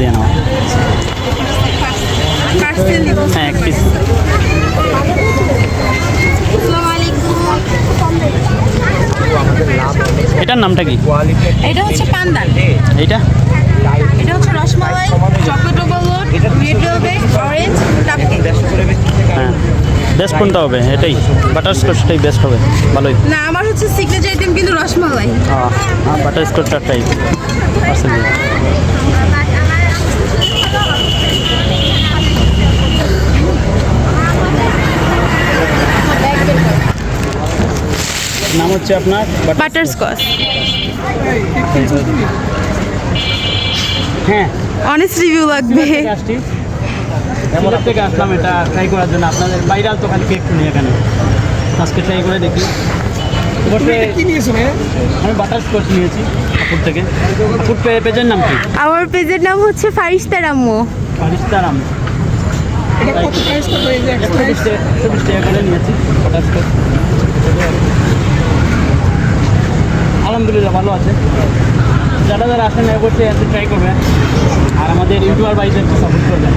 দিয়ে নাও। হ্যাঁ, এক পিস। এটার নামটা কি? এটা হচ্ছে পান্দান, এইটা এটা হচ্ছে rasmalai, chocolate overload, red velvet, orange, cupcake. হ্যাঁ, বেস্ট কোনটা হবে? এটাই বাটারস্কচটাই বেস্ট হবে, ভালোই। না, আমার হচ্ছে সিগনেচার আইটেম কিন্তু রসমালাই। হ্যাঁ, বাটারস্কচটাই পার্সেন্ট। নাম হচ্ছে আপনার বাটারস্কচ। হ্যাঁ, অনেস্ট রিভিউ লাগবে। আসছি এমন থেকে আসলাম এটা ট্রাই করার জন্য। আপনাদের বাইরাল তো খালি কেক নিয়ে এখানে, আজকে ট্রাই করে দেখি। আমি বাটারস্কচ নিয়েছি আপুর থেকে। আপুর পেজের নাম কি? আমার পেজের নাম হচ্ছে ফারিস্তার আম্মু। ফারিস্তার আম্মু। 120 টাকা করে নিয়েছি বাটারস্কচ। আলহামদুলিল্লাহ ভালো আছে। যারা যারা আসেন অবশ্যই এসে ট্রাই করবেন, আর আমাদের ইউটিউবার ভাইদেরকে সাপোর্ট করবেন।